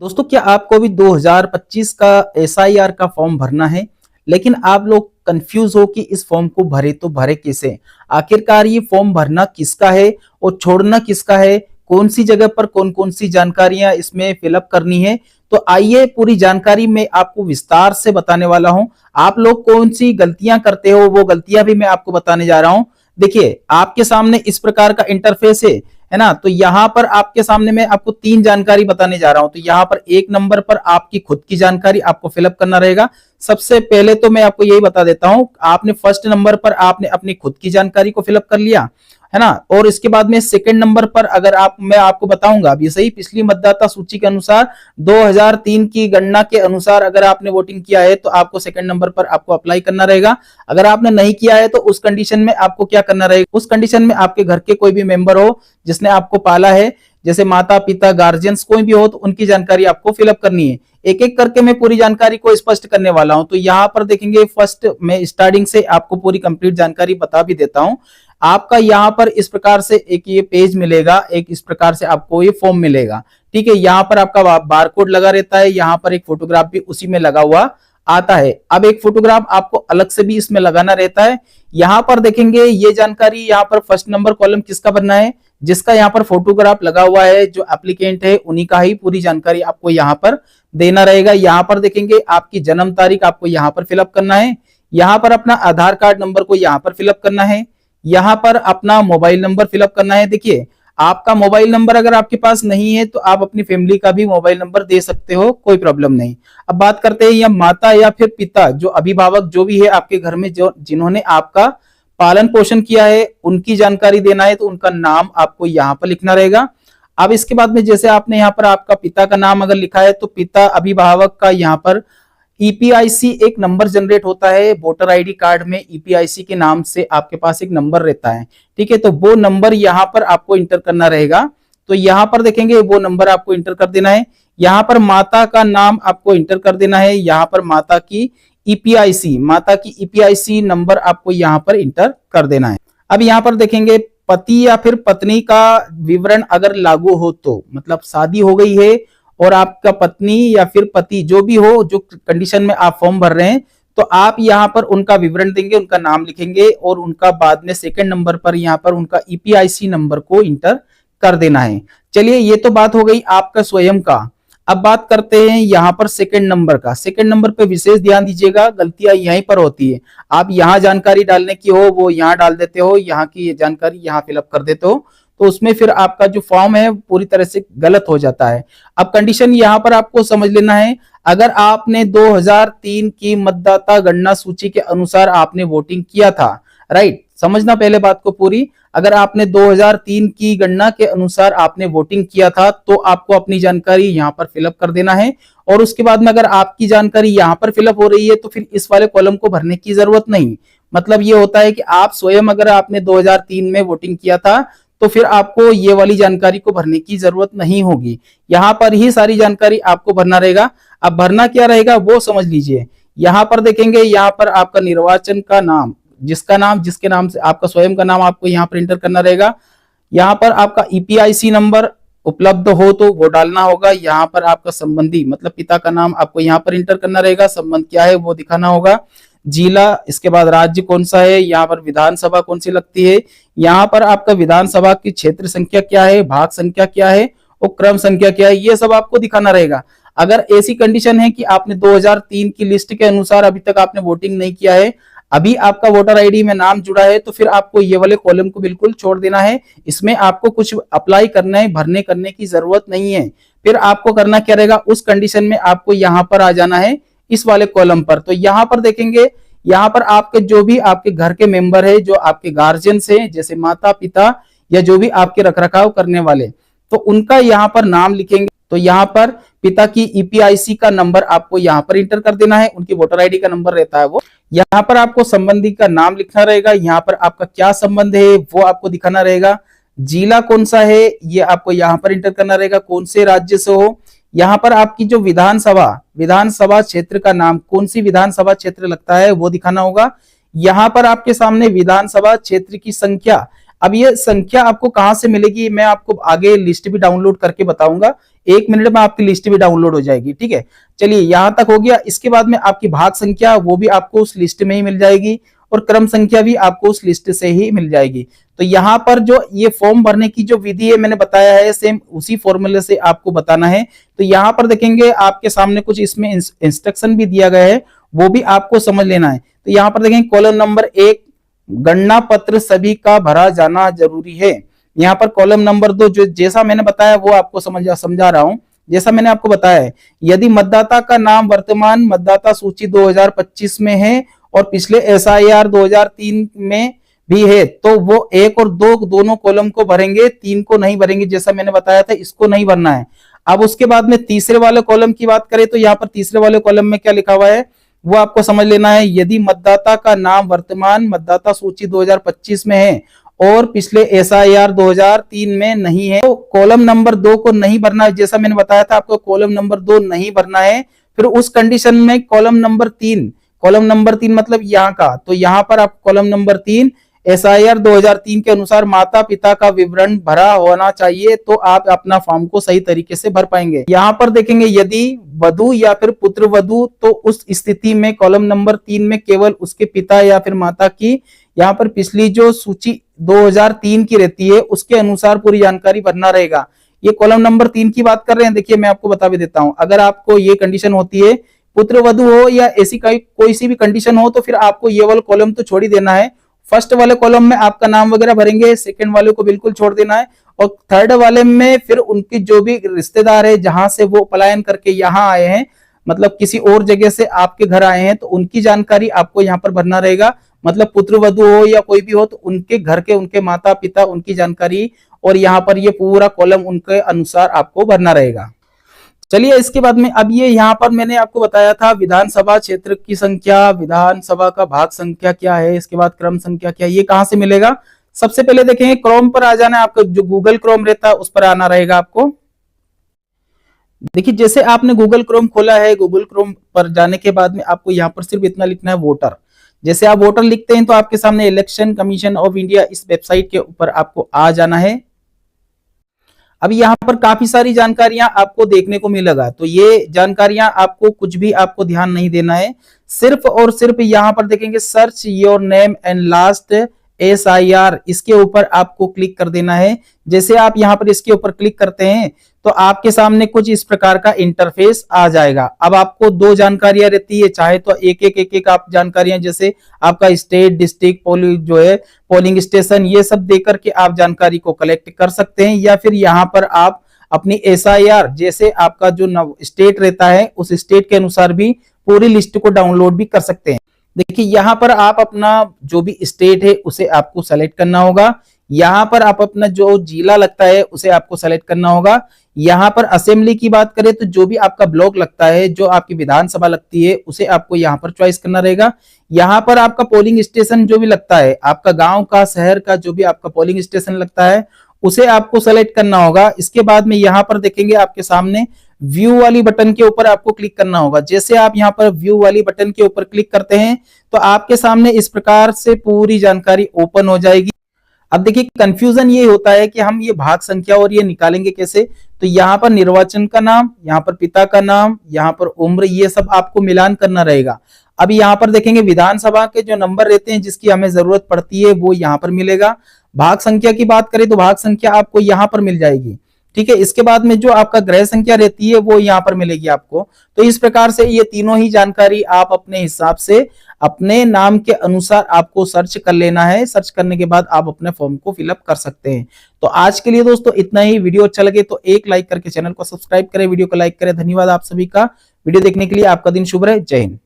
दोस्तों, क्या आपको भी 2025 का एसआईआर का फॉर्म भरना है, लेकिन आप लोग कंफ्यूज हो कि इस फॉर्म को भरे तो भरे कैसे। आखिरकार ये फॉर्म भरना किसका है और छोड़ना किसका है, कौन सी जगह पर कौन कौन सी जानकारियां इसमें फिलअप करनी है। तो आइए पूरी जानकारी मैं आपको विस्तार से बताने वाला हूं। आप लोग कौन सी गलतियां करते हो वो गलतियां भी मैं आपको बताने जा रहा हूं। देखिए, आपके सामने इस प्रकार का इंटरफेस है ना। तो यहां पर आपके सामने मैं आपको तीन जानकारी बताने जा रहा हूं। तो यहां पर एक नंबर पर आपकी खुद की जानकारी आपको फिलअप करना रहेगा। सबसे पहले तो मैं आपको यही बता देता हूं, आपने फर्स्ट नंबर पर आपने अपनी खुद की जानकारी को फिलअप कर लिया, है ना। और इसके बाद में सेकंड नंबर पर अगर मैं आपको बताऊंगा अब ये सही, पिछली मतदाता सूची के अनुसार 2003 की गणना के अनुसार अगर आपने वोटिंग किया है तो आपको सेकंड नंबर पर आपको अप्लाई करना रहेगा। अगर आपने नहीं किया है तो उस कंडीशन में आपको क्या करना रहेगा, उस कंडीशन में आपके घर के कोई भी मेंबर हो जिसने आपको पाला है, जैसे माता पिता गार्जियंस कोई भी हो, तो उनकी जानकारी आपको फिलअप करनी है। एक एक करके मैं पूरी जानकारी को स्पष्ट करने वाला हूं। तो यहां पर देखेंगे, फर्स्ट मैं स्टार्टिंग से आपको पूरी कंप्लीट जानकारी बता भी देता हूं। आपका यहां पर इस प्रकार से एक ये पेज मिलेगा, एक इस प्रकार से आपको ये फॉर्म मिलेगा। ठीक है, यहां पर आपका बारकोड लगा रहता है, यहां पर एक फोटोग्राफ भी उसी में लगा हुआ आता है। अब एक फोटोग्राफ आपको अलग से भी इसमें लगाना रहता है। यहां पर देखेंगे ये जानकारी, यहां पर फर्स्ट नंबर कॉलम किसका भरना है, जिसका यहाँ पर फोटोग्राफ लगा हुआ है, जो एप्लीकेंट है उन्हीं का ही पूरी जानकारी आपको यहाँ पर देना रहेगा। यहाँ पर देखेंगे आपकी जन्म तारीख आपको यहाँ पर फिलअप करना है, यहाँ पर अपना आधार कार्ड नंबर को यहाँ पर फिलअप करना है, यहाँ पर अपना मोबाइल नंबर फिलअप करना है। देखिए, आपका मोबाइल नंबर अगर आपके पास नहीं है तो आप अपनी फैमिली का भी मोबाइल नंबर दे सकते हो, कोई प्रॉब्लम नहीं। अब बात करते हैं, या माता या फिर पिता, जो अभिभावक जो भी है आपके घर में, जो जिन्होंने आपका पालन पोषण किया है, उनकी जानकारी देना है, तो उनका नाम आपको यहाँ पर लिखना रहेगा। अब इसके बाद में जैसे आपने यहाँ पर आपका पिता का नाम अगर लिखा है तो पिता अभिभावक का यहाँ पर ईपीआईसी एक नंबर जनरेट होता है। वोटर आईडी कार्ड में ईपीआईसी के नाम से आपके पास एक नंबर रहता है। ठीक है, तो वो नंबर यहाँ पर आपको इंटर करना रहेगा। तो यहाँ पर देखेंगे वो नंबर आपको इंटर कर देना है। यहाँ पर माता का नाम आपको इंटर कर देना है, यहाँ पर माता की ईपीआईसी नंबर आपको यहाँ पर इंटर कर देना है। अब यहाँ पर देखेंगे पति या फिर पत्नी का विवरण अगर लागू हो, तो मतलब शादी हो गई है और आपका पत्नी या फिर पति जो भी हो, जो कंडीशन में आप फॉर्म भर रहे हैं, तो आप यहाँ पर उनका विवरण देंगे, उनका नाम लिखेंगे और उनका बाद में सेकंड नंबर पर यहाँ पर उनका ईपीआईसी नंबर को इंटर कर देना है। चलिए, ये तो बात हो गई आपका स्वयं का। अब बात करते हैं यहाँ पर सेकंड नंबर का। सेकंड नंबर पे विशेष ध्यान दीजिएगा, गलतियां यहीं पर होती है। आप यहाँ जानकारी डालने की हो वो यहाँ डाल देते हो, यहाँ की जानकारी यहाँ फिलअप कर देते हो, तो उसमें फिर आपका जो फॉर्म है पूरी तरह से गलत हो जाता है। अब कंडीशन यहाँ पर आपको समझ लेना है, अगर आपने 2003 की मतदाता गणना सूची के अनुसार आपने वोटिंग किया था, राइट, समझना पहले बात को पूरी। अगर आपने 2003 की गणना के अनुसार आपने वोटिंग किया था तो आपको अपनी जानकारी यहाँ पर फिलअप कर देना है। और उसके बाद में अगर आपकी जानकारी यहाँ पर फिलअप हो रही है तो फिर इस वाले कॉलम को भरने की जरूरत नहीं। मतलब ये होता है कि आप स्वयं अगर आपने 2003 में वोटिंग किया था तो फिर आपको ये वाली जानकारी को भरने की जरूरत नहीं होगी, यहाँ पर ही सारी जानकारी आपको भरना रहेगा। अब भरना क्या रहेगा वो समझ लीजिए। यहाँ पर देखेंगे, यहाँ पर आपका निर्वाचन का नाम, जिसका नाम, जिसके नाम से आपका स्वयं का नाम आपको यहाँ पर इंटर करना रहेगा। यहाँ पर आपका ईपीआईसी नंबर उपलब्ध हो तो वो डालना होगा। यहाँ पर आपका संबंधी मतलब पिता का नाम आपको यहाँ पर इंटर करना रहेगा, संबंध क्या है वो दिखाना होगा, जिला, इसके बाद राज्य कौन सा है, यहाँ पर विधानसभा कौन सी लगती है, यहाँ पर आपका विधानसभा की क्षेत्र संख्या क्या है, भाग संख्या क्या है और क्रम संख्या क्या है, ये सब आपको दिखाना रहेगा। अगर ऐसी कंडीशन है कि आपने 2003 की लिस्ट के अनुसार अभी तक आपने वोटिंग नहीं किया है, अभी आपका वोटर आईडी में नाम जुड़ा है, तो फिर आपको ये वाले कॉलम को बिल्कुल छोड़ देना है। इसमें आपको कुछ अप्लाई करना है, भरने करने की जरूरत नहीं है। फिर आपको करना क्या रहेगा, उस कंडीशन में आपको यहाँ पर आ जाना है इस वाले कॉलम पर। तो यहाँ पर देखेंगे, यहाँ पर आपके जो भी आपके घर के मेंबर है, जो आपके गार्जियंस हैं, जैसे माता पिता या जो भी आपके रखरखाव करने वाले, तो उनका यहाँ पर नाम लिखेंगे। तो यहाँ पर पिता की ईपीआईसी का नंबर आपको यहाँ पर इंटर कर देना है, उनकी वोटर आईडी का नंबर रहता है वो। यहाँ पर आपको संबंधी का नाम लिखना रहेगा, यहाँ पर आपका क्या संबंध है वो आपको दिखाना रहेगा, जिला कौन सा है ये आपको यहाँ पर इंटर करना रहेगा, कौन से राज्य से हो। यहाँ पर आपकी जो विधानसभा क्षेत्र का नाम, कौन सी विधानसभा क्षेत्र लगता है वो दिखाना होगा। यहाँ पर आपके सामने विधानसभा क्षेत्र की संख्या अब ये संख्या आपको कहां से मिलेगी, मैं आपको आगे लिस्ट भी डाउनलोड करके बताऊंगा, 1 मिनट में आपकी लिस्ट भी डाउनलोड हो जाएगी। ठीक है, चलिए यहां तक हो गया। इसके बाद में आपकी भाग संख्या वो भी आपको उस लिस्ट में ही मिल जाएगी और क्रम संख्या भी आपको उस लिस्ट से ही मिल जाएगी। तो यहाँ पर जो ये फॉर्म भरने की जो विधि है मैंने बताया है, सेम उसी फॉर्मूले से आपको बताना है। तो यहाँ पर देखेंगे आपके सामने कुछ इसमें इंस्ट्रक्शन भी दिया गया है, वो भी आपको समझ लेना है। तो यहाँ पर देखेंगे कॉलम नंबर 1, गणना पत्र सभी का भरा जाना जरूरी है। यहाँ पर कॉलम नंबर 2 जो जैसा मैंने बताया वो आपको समझा रहा हूं, जैसा मैंने आपको बताया है, यदि मतदाता का नाम वर्तमान मतदाता सूची 2025 में है और पिछले SIR 2003 में भी है तो वो 1 और 2 दोनों कॉलम को भरेंगे, 3 को नहीं भरेंगे, जैसा मैंने बताया था इसको नहीं भरना है। अब उसके बाद में तीसरे वाले कॉलम की बात करें तो यहाँ पर तीसरे वाले कॉलम में क्या लिखा हुआ है वो आपको समझ लेना है। यदि मतदाता का नाम वर्तमान मतदाता सूची 2025 में है और पिछले SIR 2003 में नहीं है तो कॉलम नंबर 2 को नहीं भरना है, जैसा मैंने बताया था आपको कॉलम नंबर 2 नहीं भरना है। फिर उस कंडीशन में कॉलम नंबर 3 मतलब यहाँ का, तो यहाँ पर आप कॉलम नंबर 3 SIR 2003 के अनुसार माता पिता का विवरण भरा होना चाहिए, तो आप अपना फॉर्म को सही तरीके से भर पाएंगे। यहाँ पर देखेंगे यदि वधु या फिर पुत्र वधु, तो उस स्थिति में कॉलम नंबर 3 में केवल उसके पिता या फिर माता की यहाँ पर पिछली जो सूची 2003 की रहती है उसके अनुसार पूरी जानकारी भरना रहेगा। ये कॉलम नंबर 3 की बात कर रहे हैं। देखिए मैं आपको बता भी देता हूं, अगर आपको ये कंडीशन होती है पुत्र वधु हो या ऐसी कोई सी भी कंडीशन हो तो फिर आपको ये वाला कॉलम तो छोड़ ही देना है। फर्स्ट वाले कॉलम में आपका नाम वगैरह भरेंगे, सेकंड वाले को बिल्कुल छोड़ देना है और थर्ड वाले में फिर उनकी जो भी रिश्तेदार है जहां से वो पलायन करके यहाँ आए हैं, मतलब किसी और जगह से आपके घर आए हैं, तो उनकी जानकारी आपको यहाँ पर भरना रहेगा। मतलब पुत्र वधु हो या कोई भी हो तो उनके घर के उनके माता पिता उनकी जानकारी, और यहाँ पर ये पूरा कॉलम उनके अनुसार आपको भरना रहेगा। चलिए इसके बाद में अब ये यहाँ पर मैंने आपको बताया था विधानसभा क्षेत्र की संख्या, विधानसभा का भाग संख्या क्या है, इसके बाद क्रम संख्या क्या है, ये कहां से मिलेगा। सबसे पहले देखेंगे क्रोम पर आ जाना है, आपका जो गूगल क्रोम रहता है उस पर आना रहेगा आपको। देखिए जैसे आपने गूगल क्रोम खोला है, गूगल क्रोम पर जाने के बाद में आपको यहाँ पर सिर्फ इतना लिखना है वोटर। जैसे आप वोटर लिखते हैं तो आपके सामने इलेक्शन कमीशन ऑफ इंडिया इस वेबसाइट के ऊपर आपको आ जाना है। अब यहाँ पर काफी सारी जानकारियां आपको देखने को मिलेगा, तो ये जानकारियां आपको कुछ भी आपको ध्यान नहीं देना है, सिर्फ और सिर्फ यहाँ पर देखेंगे search your name and last SIR, इसके ऊपर आपको क्लिक कर देना है। जैसे आप यहाँ पर इसके ऊपर क्लिक करते हैं तो आपके सामने कुछ इस प्रकार का इंटरफेस आ जाएगा। अब आपको 2 जानकारियां रहती है, चाहे तो एक आप जानकारियां जैसे आपका स्टेट डिस्ट्रिक्ट जो है पोलिंग स्टेशन, ये सब देकर के आप जानकारी को कलेक्ट कर सकते हैं, या फिर यहाँ पर आप अपनी SIR जैसे आपका जो स्टेट रहता है उस स्टेट के अनुसार भी पूरी लिस्ट को डाउनलोड भी कर सकते हैं। देखिए यहाँ पर आप अपना जो भी स्टेट है उसे आपको सेलेक्ट करना होगा, यहाँ पर आप अपना जो जिला लगता है उसे आपको सेलेक्ट करना होगा। यहाँ पर असेंबली की बात करें तो जो भी आपका ब्लॉक लगता है, जो आपकी विधानसभा लगती है उसे आपको यहाँ पर चॉइस करना रहेगा। यहाँ पर आपका पोलिंग स्टेशन जो भी लगता है, आपका गांव का शहर का जो भी आपका पोलिंग स्टेशन लगता है उसे आपको सेलेक्ट करना होगा। इसके बाद में यहाँ पर देखेंगे आपके सामने व्यू वाली बटन के ऊपर आपको क्लिक करना होगा। जैसे आप यहाँ पर व्यू वाली बटन के ऊपर क्लिक करते हैं तो आपके सामने इस प्रकार से पूरी जानकारी ओपन हो जाएगी। अब देखिए कंफ्यूजन ये होता है कि हम ये भाग संख्या और ये निकालेंगे कैसे, तो यहाँ पर निर्वाचन का नाम, यहाँ पर पिता का नाम, यहाँ पर उम्र, ये सब आपको मिलान करना रहेगा। अब यहाँ पर देखेंगे विधानसभा के जो नंबर रहते हैं जिसकी हमें जरूरत पड़ती है वो यहाँ पर मिलेगा। भाग संख्या की बात करें तो भाग संख्या आपको यहाँ पर मिल जाएगी, ठीक है। इसके बाद में जो आपका ग्रह संख्या रहती है वो यहाँ पर मिलेगी आपको। तो इस प्रकार से ये तीनों ही जानकारी आप अपने हिसाब से अपने नाम के अनुसार आपको सर्च कर लेना है। सर्च करने के बाद आप अपने फॉर्म को फिलअप कर सकते हैं। तो आज के लिए दोस्तों इतना ही। वीडियो अच्छा लगे तो एक लाइक करके चैनल को सब्सक्राइब करें, वीडियो को लाइक करें। धन्यवाद आप सभी का वीडियो देखने के लिए। आपका दिन शुभ रहे। जय हिंद।